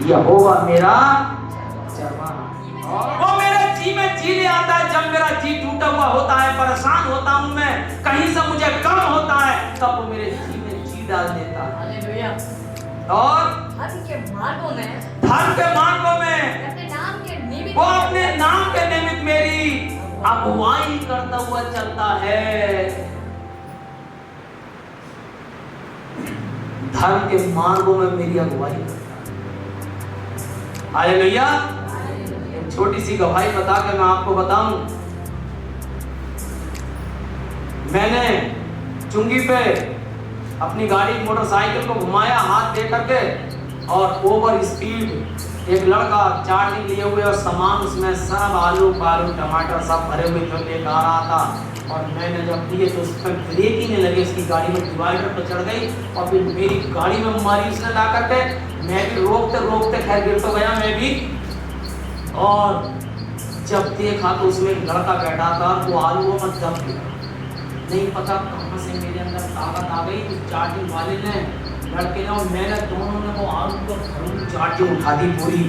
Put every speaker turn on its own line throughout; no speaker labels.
यहोवा मेरा चरवाहा। वो मेरे जी में जी ले आता है जब मेरा जी टूटा हुआ होता है, परेशान होता हूँ मैं, कहीं से मुझे कम होता है, तब वो मेरे जी में जी डाल देता है।
हालेलुया।
और
धर्म के मार्गों में
अपने वो अपने नाम के निमित्त मेरी अगुवाई करता हुआ चलता है। धर्म के मार्गों में मेरी अगुवाई करता है। हालेलुया। एक छोटी सी गवाही बता के मैं आपको बताऊं, मैंने चुंगी पे अपनी गाड़ी मोटरसाइकिल को घुमाया हाथ दे करके, और ओवर स्पीड एक लड़का चार्जिंग लिए हुए और सामान उसमें सब आलू पालू टमाटर सब भरे हुए जो लेकर आ रहा था, और मैंने जब दिए तो उस पर ब्रेक ही नहीं लगे, उसकी गाड़ी में डिवाइडर पर चढ़ गई और फिर मेरी गाड़ी में मारी उसने ला करके। मैं भी रोकते रोकते खैर गिर तो गया मैं भी, और जब देखा तो उसमें एक लड़का बैठा था, वो आलूओं में दब गया। नहीं पता कहाँ से मेरे अंदर ताकत आ गई, उस चार्जिंग वाले ने लड़के ने और मैंने दोनों ने वो आलू को चार्जिंग उठा दी पूरी,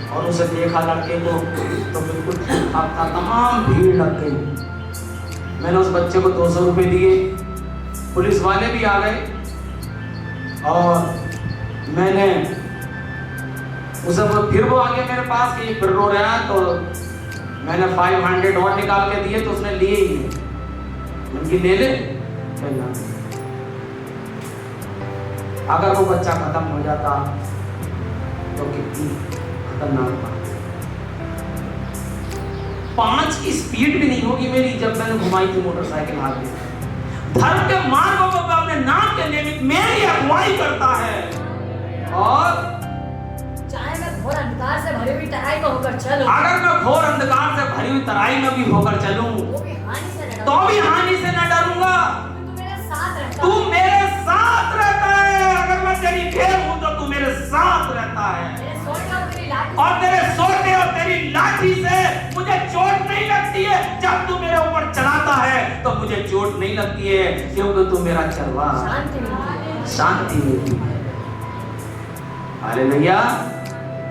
और उसे देखा लड़के को तो बिल्कुल ठीक ठाक था, तमाम भीड़ लग गई। मैंने उस बच्चे को 200 रुपये दिए, पुलिस वाले भी आ गए, और मैंने उसे फिर वो आगे मेरे पास कि फिर रो रहा है, तो मैंने 500 और निकाल के दिए तो उसने लिए ही नहीं। उनकी ले ले, अगर वो बच्चा खत्म हो जाता तो कितनी खतरनाक बात। 5 की स्पीड भी नहीं होगी मेरी जब मैंने घुमाई थी मोटरसाइकिल हाथ में। धर्म के मार्गों को अपने नाम के निमित्त मेरी अगुवाई करता है, और
चाहे मैं घोर अंधकार से भरी हुई तराई में होकर चलूं,
अगर मैं घोर अंधकार से भरी हुई तराई में भी होकर चलूं तो भी हानि से न डरूंगा। तू मेरे साथ रहता है। अगर मैं तेरी भेड़ हूं तो तू मेरे साथ रहता है, और तेरे सोटे और तेरी लाठी से मुझे चोट नहीं लगती है। जब तू मेरे ऊपर चढ़ाता है तो मुझे चोट नहीं लगती है, क्योंकि तू मेरा चरवाहा, शांति मिलती है। हालेलुया।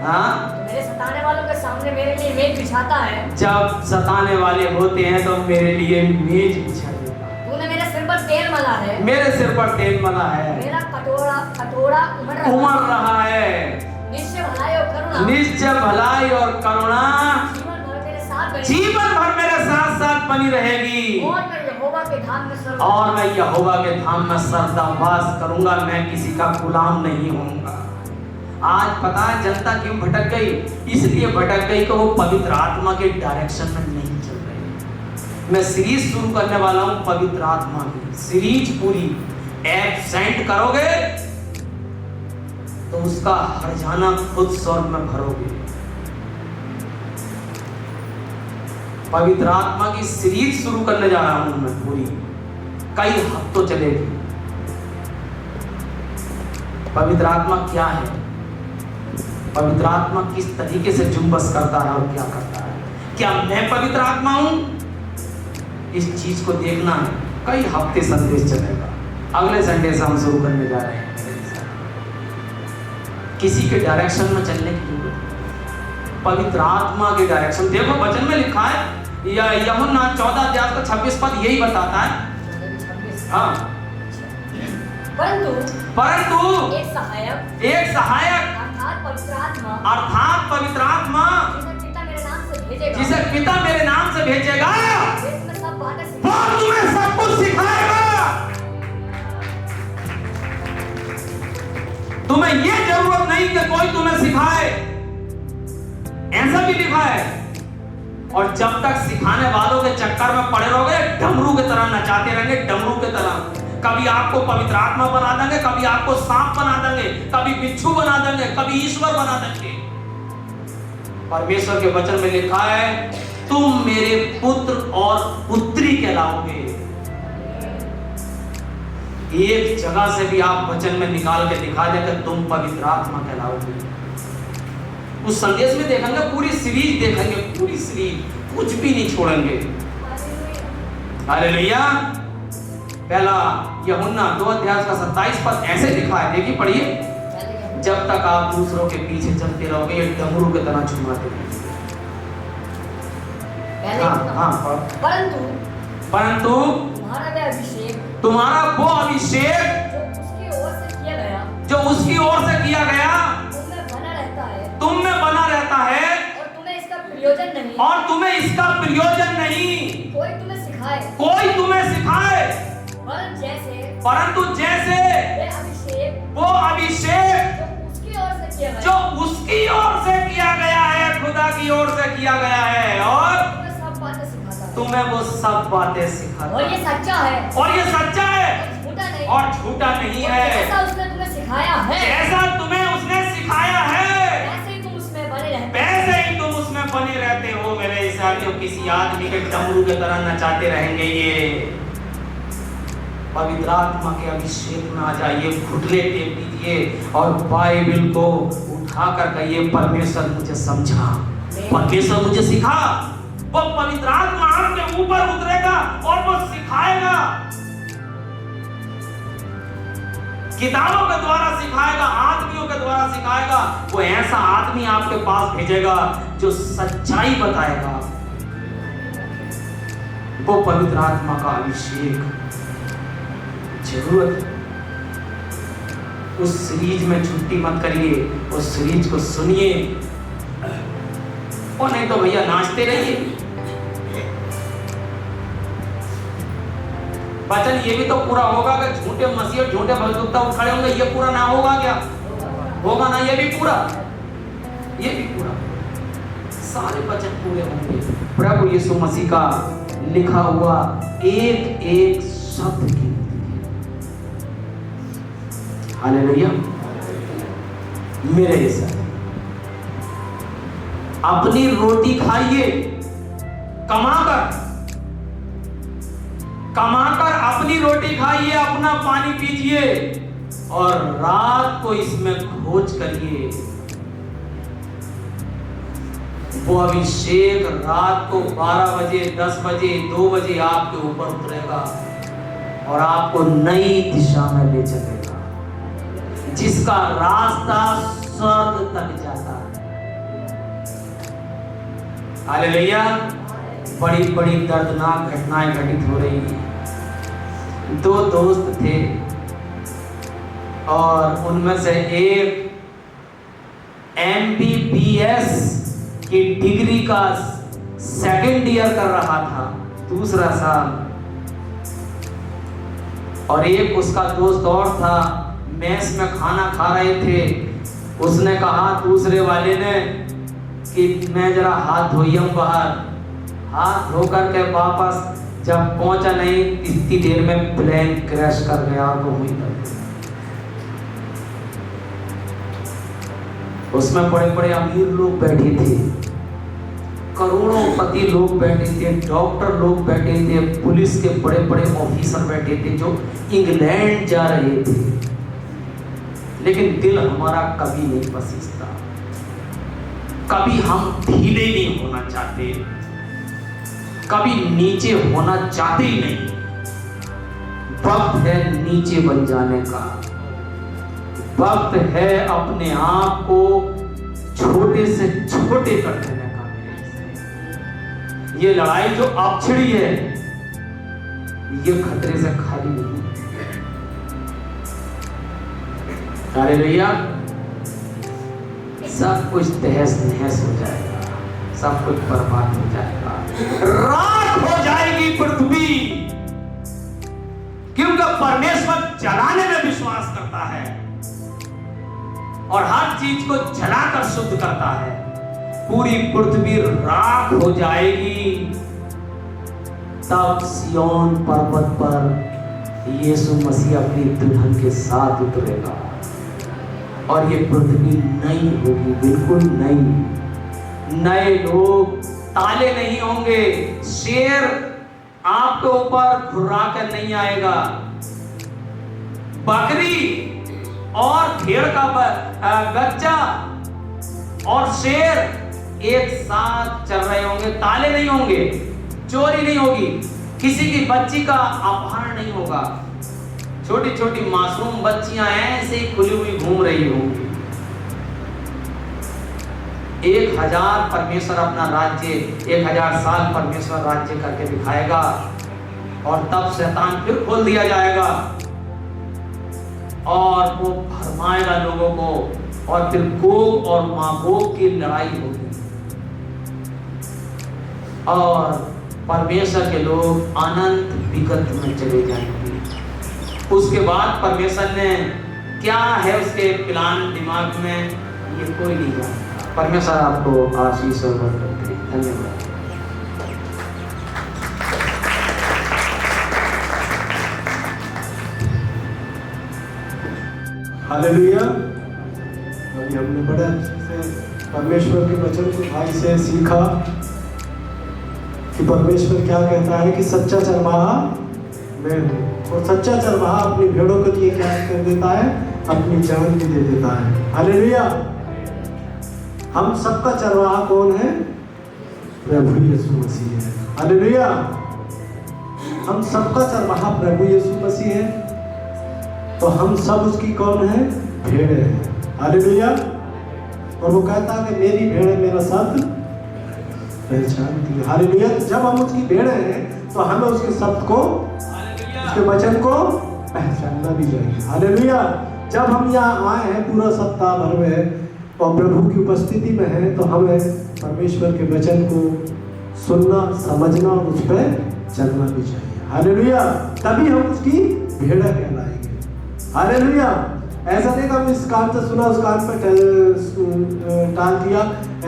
हाँ,
मेरे सताने वालों के सामने मेरे लिए मेज बिछाता है।
जब सताने वाले होते हैं तो मेरे लिए मेज बिछा देता है।
तूने मेरे सिर पर तेल मला है,
मेरे सिर पर तेल मला है,
मेरा कटोरा उमड़
रहा है।
निश्चय भलाई और करुणा जीवन भर मेरे साथ बनी रहेगी, और मैं यहोवा के धाम में सदा वास करूंगा। मैं किसी का गुलाम नहीं होऊंगा।
आज पता है जनता क्यों भटक गई? इसलिए भटक गई कि वो पवित्र आत्मा के डायरेक्शन में नहीं चल रही। मैं सीरीज शुरू करने वाला हूं पवित्र आत्मा की सीरीज पूरी। ऐप सेंड करोगे तो उसका हर्जाना खुद स्वर्ग में भरोगे। पवित्र आत्मा की सीरीज शुरू करने जा रहा हूं मैं पूरी, कई हफ्तों चलेगी। पवित्र आत्मा क्या है, पवित्र आत्मा किस तरीके से जुम्बस करता है और क्या करता है, क्या मैं पवित्र आत्मा हूं? इस चीज को देखना है। कई हफ्ते संदेश चलेगा। अगले संडे से हम शुरू करने जा रहे हैं। किसी के डायरेक्शन में चलने की जरूरत है, पवित्र आत्मा के डायरेक्शन। देखो वचन में लिखा है, यूहन्ना 14:26 पद यही बताता है। हाँ, परंतु एक सहायक अर्थात पवित्र आत्मा जिसे पिता मेरे नाम से भेजेगा, वो तुम्हें सब कुछ सिखाएगा। तुम्हें ये जरूरत नहीं कि कोई तुम्हें सिखाए, ऐसा भी लिखा है। और जब तक सिखाने वालों के चक्कर में पड़े रहोगे, डमरू की तरह नचाते रहेंगे, डमरू की तरह। कभी आपको पवित्र आत्मा बना देंगे, कभी आपको सांप बना देंगे, कभी बिच्छू बना देंगे, कभी ईश्वर बना देंगे। परमेश्वर के वचन में लिखा है, तुम मेरे पुत्र और पुत्री कहलाओगे। एक जगह से भी आप वचन में निकाल के दिखा दे कि तुम पवित्र आत्मा कहलाओगे। उस संदेश में देखेंगे, पूरी सीरीज देखेंगे, पूरी सीरीज, कुछ भी नहीं छोड़ेंगे। हालेलुया। पहला यूहन्ना 2:27 ऐसे लिखा है, देखिए पढ़िए।
जब तक आप दूसरों के पीछे चलते रहोगे ये डमरू की तरह झुमाते रहेंगे। परंतु तुम्हारा वो अभिषेक जो उसकी ओर से किया गया तुम में बना रहता है
और तुम्हें इसका प्रयोजन नहीं,
कोई तुम्हें सिखाए परंतु जैसे वो अभिषेक जो उसकी ओर से किया गया है, खुदा की ओर से किया गया है, और तुम्हें वो सब बातें सिखाता
और ये सच्चा है
और झूठा नहीं है।
जैसा उसने तुम्हें सिखाया है,
जैसा तुम्हें उसने सिखाया है
वैसे ही तुम उसमें बने रहते
वैसे ही तुम उसमें बने रहते हो। मेरे हिसाब किसी आदमी के डमरू की तरह नचाते रहेंगे। ये पवित्र आत्मा के अभिषेक में आ जाइए, घुटने टेक दीजिए और बाइबल को उठा कर कहिए परमेश्वर मुझे समझा, परमेश्वर मुझे सिखा। वो पवित्र आत्मा आपके ऊपर उतरेगा और वो सिखाएगा, किताबों के द्वारा सिखाएगा, आदमियों के द्वारा सिखाएगा। वो ऐसा आदमी आपके पास भेजेगा जो सच्चाई बताएगा। वो पवित्र आत्मा का अभिषेक जरूरत। उस सीरीज में छुट्टी मत करिए, उस सीरीज को सुनिए और नहीं तो भैया नाचते रहिए। वचन ये भी तो पूरा होगा कि झूठे मसीह और झूठे भविष्यवक्ता उठ खड़े होंगे, ये पूरा ना होगा क्या? होगा ना, ये भी पूरा सारे वचन पूरे होंगे। प्रभु यीशु मसीह का लिखा हुआ एक एक शब्द की हालेलुया। मेरे हिसाब अपनी रोटी खाइए, कमाकर अपनी रोटी खाइए, अपना पानी पीजिए और रात को इसमें खोज करिए। वो अभिषेक रात को 12 बजे, 10 बजे, 2 बजे आपके ऊपर उतरेगा और आपको नई दिशा में ले चलेगा, जिसका रास्ता स्वर्ग तक जाता है। हालेलुया। बड़ी बड़ी दर्दनाक घटनाएं घटित हो रही हैं। 2 दोस्त थे और उनमें से एक MBBS की डिग्री का 2nd ईयर कर रहा था, दूसरा साल, और एक उसका दोस्त और था, मेस में खाना खा रहे थे। उसने कहा दूसरे वाले ने कि मैं जरा हाथ धोइए बाहर। हाथ धो करके वापस जब पहुंचा नहीं, इतनी देर में प्लेन क्रैश कर गया और वो हुई कर। उसमें बड़े बड़े अमीर लोग बैठे थे, करोड़ोंपति लोग बैठे थे, डॉक्टर लोग बैठे थे, पुलिस के बड़े बड़े ऑफिसर बैठे थे जो इंग्लैंड जा रहे थे। लेकिन दिल हमारा कभी नहीं पसीजता, कभी हम ढीले नहीं होना चाहते, कभी नीचे होना चाहते ही नहीं। वक्त है नीचे बन जाने का, वक्त है अपने आप को छोटे से छोटे कर देने का। ये लड़ाई जो अब छिड़ी है, ये खतरे से खाली नहीं। हालेलुया। सब कुछ तहस नहस हो जाएगा, सब कुछ बर्बाद हो जाएगा, राख हो जाएगी पृथ्वी, क्योंकि परमेश्वर जलाने में विश्वास करता है और हर चीज को जलाकर शुद्ध करता है। पूरी पृथ्वी राख हो जाएगी, तब सिय्योन पर्वत पर यीशु मसीह अपनी दुल्हन के साथ उतरेगा और ये पृथ्वी नई होगी, बिल्कुल नई। नए लोग, ताले नहीं होंगे, शेर आपके ऊपर घुर्रा कर नहीं आएगा, बकरी और भेड़ का बच्चा और शेर एक साथ चल रहे होंगे, ताले नहीं होंगे, चोरी नहीं होगी, किसी की बच्ची का अपहरण नहीं होगा। छोटी छोटी मासूम बच्चियां ऐसे ही खुली हुई घूम रही होंगी,
1000 परमेश्वर अपना राज्य 1000 साल परमेश्वर राज्य करके दिखाएगा और तब शैतान फिर खोल दिया जाएगा और वो भरमाएगा लोगों को और फिर गोग और मागोग की लड़ाई होगी और परमेश्वर के लोग अनंत विगत में चले जाएंगे। उसके बाद परमेश्वर ने क्या है उसके प्लान दिमाग में ये कोई नहीं जानता। परमेश्वर आपको आशीष और बरकत दे। धन्यवाद।
हालेलुया। अभी हमने बड़े अच्छे से परमेश्वर के वचन को भाई से सीखा कि परमेश्वर क्या कहता है कि सच्चा चरवाहा मैं हूँ और सच्चा चरवाहा अपनी भेड़ों के लिए क्या कर देता है, अपनी जान भी दे देता है। हालेलुया। हम सबका चरवाहा कौन है? प्रभु यीशु मसीह है। हालेलुया। हम सबका चरवाहा प्रभु यीशु मसीह है तो हम सब उसकी कौन है? भेड़ है। हालेलुया। और वो कहता है कि मेरी भेड़ मेरा शब्द पहचानती है। हालेलुया। जब हम उसकी भेड़ हैं तो हमें उसके शब्द को, उसके वचन को पहचानना भी चाहिए। हालेलुया। जब हम यहाँ आए हैं पूरा सप्ताह भर में और प्रभु की उपस्थिति में हैं तो हमें परमेश्वर के वचन को सुनना, समझना, उस पर चलना भी चाहिए। हालेलुया। तभी हम उसकी भेड़ कहलाएंगे। हालेलुया। ऐसा नहीं कि हम इस कान से सुना उस कान पर टाल दिया,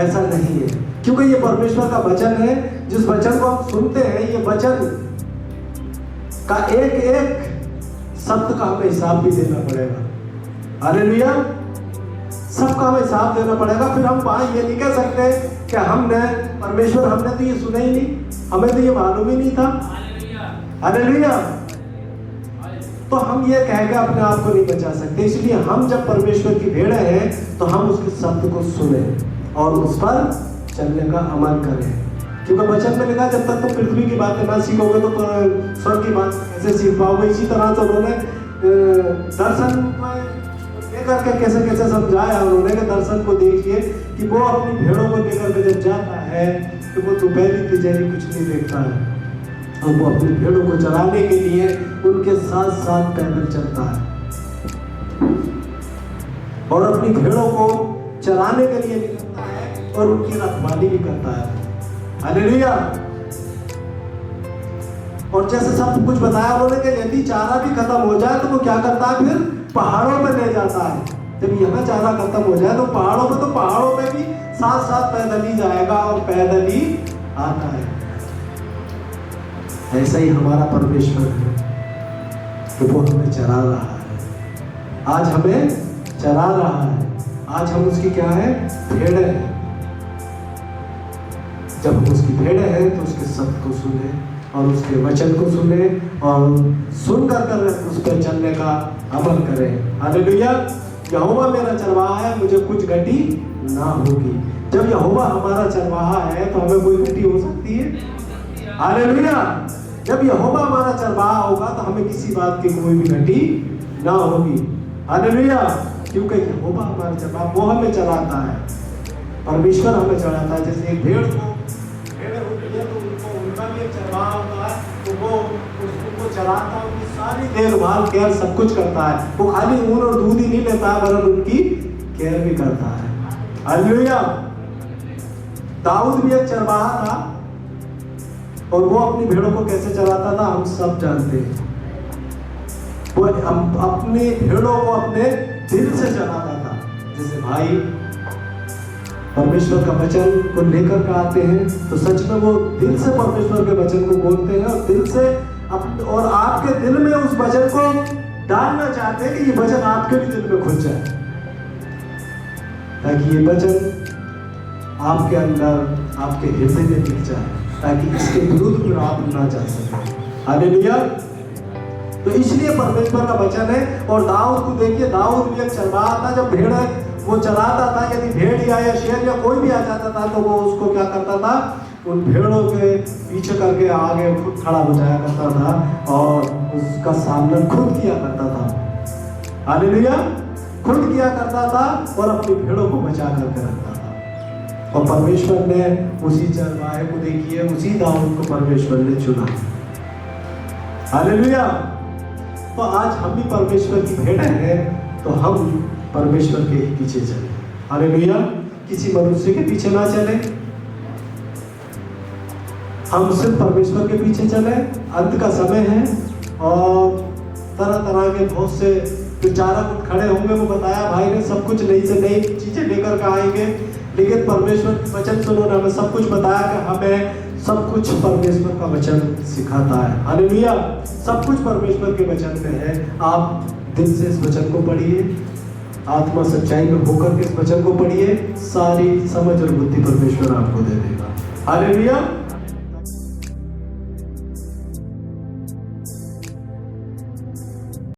ऐसा नहीं है, क्योंकि ये परमेश्वर का वचन है। जिस वचन को हम सुनते हैं ये वचन का एक एक शब्द का हमें हिसाब भी देना पड़ेगा। हालेलुया। सबका हमें हिसाब देना पड़ेगा। फिर हम वहां ये नहीं कह सकते कि हमने परमेश्वर हमने तो ये सुना ही नहीं, हमें तो ये मालूम ही नहीं था। हालेलुया। तो हम ये कह के अपने आप को नहीं बचा सकते। इसलिए हम जब परमेश्वर की भेड़ हैं तो हम उसके शब्द को सुने और उस पर चलने का अमल करें, क्योंकि वचन में लिखा जब तक तुम पृथ्वी की बातें ना सीखोगे तो स्वर्ग की बात कैसे सीख पाओगे। इसी तरह से उन्होंने दर्शन लेकर के कैसे कैसे समझाया उन्होंने कि दर्शन को देखिए कि वो अपनी भेड़ों को लेकर के जब जाता है तो वो दोपहरी तिजहरी कुछ नहीं देखता है और वो अपनी भेड़ों को चराने के लिए उनके साथ साथ पैदल चलता है और अपनी भेड़ों को चराने के लिए निकलता है और उनकी रखवाली भी करता है। हालेलुया। और जैसे सब कुछ बताया उन्होंने कि यदि चारा भी खत्म हो जाए तो वो क्या करता है, फिर पहाड़ों में ले जाता है। जब यहाँ चारा खत्म हो जाए तो पहाड़ों में भी साथ साथ पैदल ही जाएगा और पैदल ही आता है। ऐसा ही हमारा परमेश्वर है कि वो हमें चरा रहा है। आज हमें चरा रहा है। आज हम उसकी क्या है? भेड़ हैं। जब हम उसकी भेड़ हैं तो उसके शब्द को सुने और उसके वचन को सुने और सुनकर उस पर चलने का अमल करें। हालेलुया। यहोवा मेरा चरवाहा है, मुझे कुछ घटी ना होगी। जब यहोवा हमारा चरवाहा है तो हमें कोई घटी हो सकती है? हालेलुया। जब यहोवा हमारा चरवाहा होगा तो हमें किसी बात की कोई भी घटी ना होगी। हालेलुया। क्योंकि यहोवा हमारा चरवाहा, वो हमें चलाता है। परमेश्वर हमें चलाता है। जैसे एक भेड़ को होती है तो उनका भी एक चरवाहा होता है, तो वो उसको चलाता है, उनकी सारी देखभाल केयर सब कुछ करता है। वो खाली ऊन और दूध ही नहीं लेता है वरन उनकी केयर भी करता है। हालेलुया। दाऊद भी एक चरवाहा था और वो अपनी भेड़ों को कैसे चलाता था हम सब जानते हैं। वो अपनी भेड़ों को अपने दिल से चलाता था। जैसे भाई परमेश्वर का वचन को लेकर के आते हैं तो सच में वो दिल से परमेश्वर के वचन को बोलते हैं और दिल से और आपके दिल में उस वचन को डालना चाहते हैं कि ये वचन आपके भी दिल में घुस जाए, ताकि ये वचन आपके अंदर आपके हृदय में दिख जाए, ताकि इसके विरुद्ध में आप ना जा सके। हालेलुया। तो इसलिए परमेश्वर का वचन है। और दाऊद को देखिए, दाऊद भी एक चरवाहा था। जब भेड़ वो चलाता था, यदि भेड़ या शेर या कोई भी आ जाता था तो वो उसको क्या करता था, उन भेड़ों के पीछे करके आगे खुद खड़ा हो जाया करता था और उसका सामना खुद किया करता था। हालेलुया। खुद किया करता था और अपनी भेड़ों को बचा करके रखता था। और परमेश्वर ने उसी चरवाहे को, देखिए उसी दाऊद को परमेश्वर ने चुना। हालेलुया। तो आज हम भी परमेश्वर की भेड़ हैं, तो हम परमेश्वर के ही पीछे चले। हालेलुया। किसी मनुष्य के पीछे ना चले, हम सिर्फ परमेश्वर के पीछे चले। अंत का समय है और तरह तरह के बहुत से विचारक खड़े होंगे। वो बताया भाई ने सब कुछ नई से नई चीजें लेकर के आएंगे, लेकिन परमेश्वर का वचन सुनो ना, हमें सब कुछ बताया कि हमें सब कुछ परमेश्वर का वचन सिखाता है। हालेलुया। सब कुछ परमेश्वर के वचन में है। आप दिल से इस वचन को पढ़िए, आत्मा सच्चाई में होकर के इस वचन को पढ़िए, सारी समझ और बुद्धि परमेश्वर आपको दे देगा। हालेलुया।